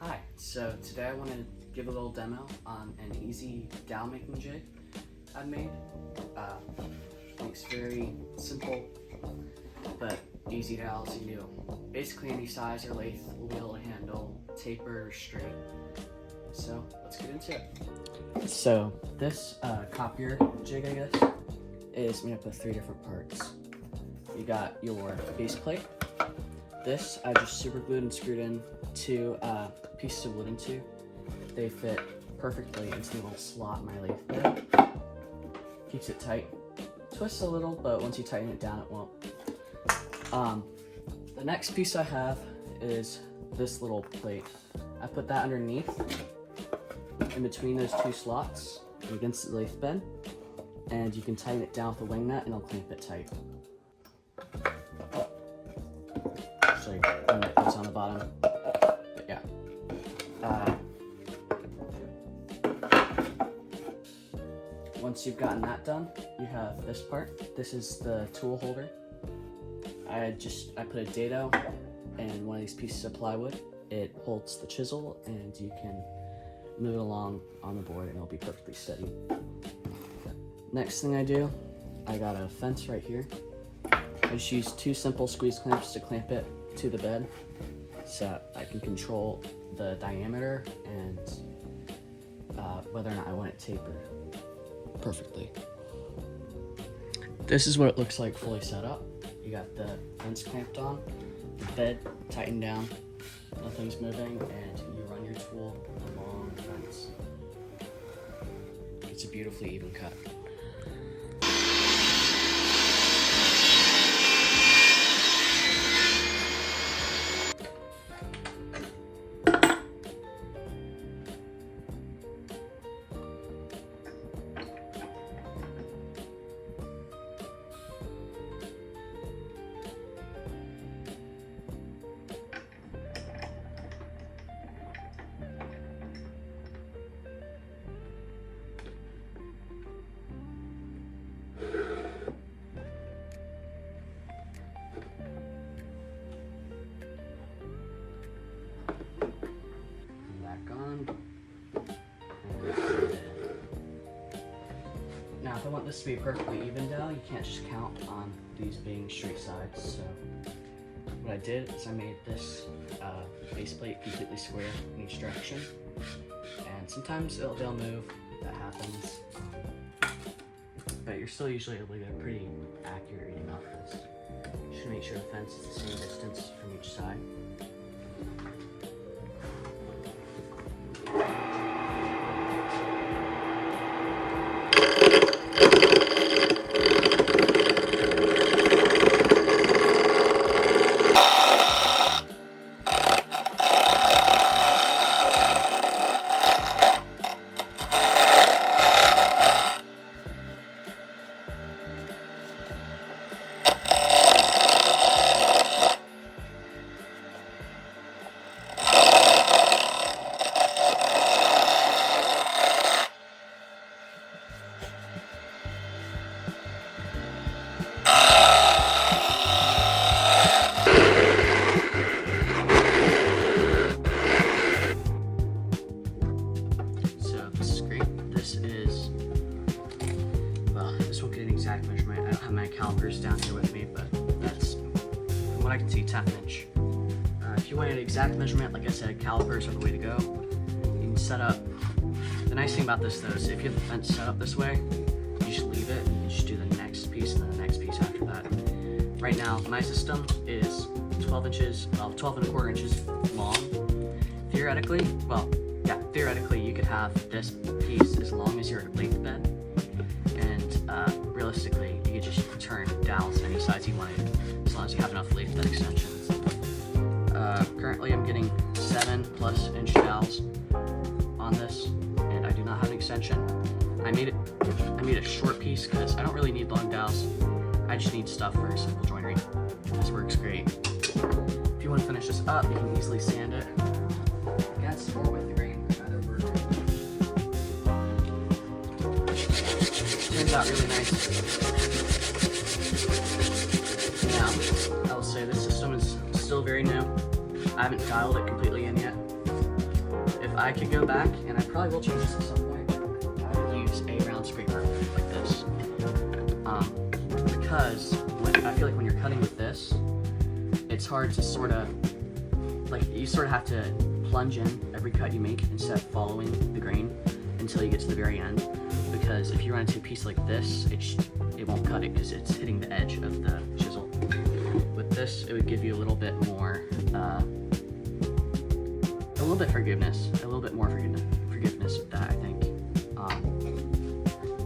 Hi, so today I want to give a little demo on an easy dowel making jig I made. It's very simple but easy dowels you do. Basically any size or lathe will be able to handle, taper or straight. So let's get into it. So this copier jig, I guess, is made up of 3 different parts. You got your base plate. This I just super glued and screwed in 2 pieces of wood into. They fit perfectly into the little slot in my lathe bed. Keeps it tight. Twists a little, but once you tighten it down, it won't. The next piece I have is this little plate. I put that underneath, in between those 2 slots, against the lathe bed, and you can tighten it down with a wing nut, and it'll clamp it tight. Actually, wing nut goes on the bottom. But yeah. Once you've gotten that done, you have this part. This is the tool holder. I put a dado and one of these pieces of plywood. It holds the chisel and you can move it along on the board and it'll be perfectly steady. Next thing I do, I got a fence right here. I just use 2 simple squeeze clamps to clamp it to the bed so I can control the diameter and whether or not I want it tapered perfectly. This is what it looks like fully set up. You got the fence clamped on, the bed tightened down, nothing's moving, and you run your tool along the fence. It's a beautifully even cut. Now, if I want this to be perfectly even dowel, you can't just count on these being straight sides. So what I did is I made this base plate completely square in each direction. And sometimes they'll move, that happens. But you're still usually able to get a pretty accurate reading off this. You should make sure the fence is the same distance from each side. Exact measurement. I don't have my calipers down here with me, but that's, from what I can see, 1/2 inch. If you want an exact measurement, like I said, calipers are the way to go. You can set up, the nice thing about this though is if you have the fence set up this way, you just leave it and you just do the next piece and then the next piece after that. Right now, my system is 12 inches, well, 12¼ inches long. Theoretically, you could have this piece as long as your lathe bed. Realistically, you could just turn dowels any size you wanted, as long as you have enough lathe bed extensions. Currently, I'm getting 7+ inch dowels on this, and I do not have an extension. I made a short piece because I don't really need long dowels. I just need stuff for simple joinery. This works great. If you want to finish this up, you can easily sand it against or with grain. Either works. Turns out really nice. Now, I will say this system is still very new. I haven't dialed it completely in yet. if I could go back, and I probably will change this at some point, I would use a round scraper like this. Because I feel like when you're cutting with this, it's hard to sort of, like, you sort of have to plunge in every cut you make instead of following the grain until you get to the very end. Because if you run into a piece like this, it won't cut it because it's hitting the edge of the chisel. With this, it would give you a little bit more, a little bit more forgiveness with that, I think. I'll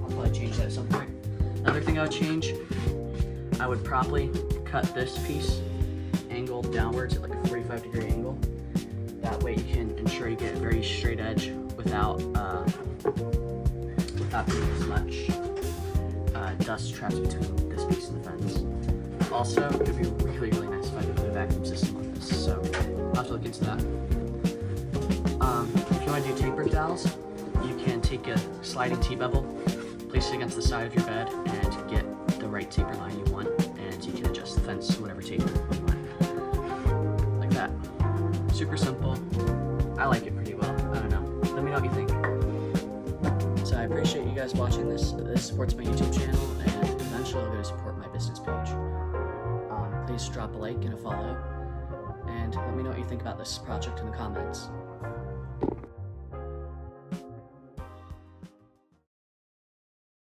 probably change that at some point. Another thing I would change, I would probably cut this piece angled downwards at like a 45-degree angle. That way you can ensure you get a very straight edge without getting as much dust trapped between this piece and the fence. Also, it would be really, really nice if I could put a vacuum system on this, so I'll have to look into that. If you want to do tapered dowels, you can take a sliding T-bevel, place it against the side of your bed, and get the right taper line you want, and you can adjust the fence to whatever taper you want. Like that. Super simple. I like it pretty well. I don't know. Let me know what you think. So I appreciate you guys watching this. This supports my YouTube channel, and eventually I'll go to support my business page. Please drop a like and a follow, and let me know what you think about this project in the comments.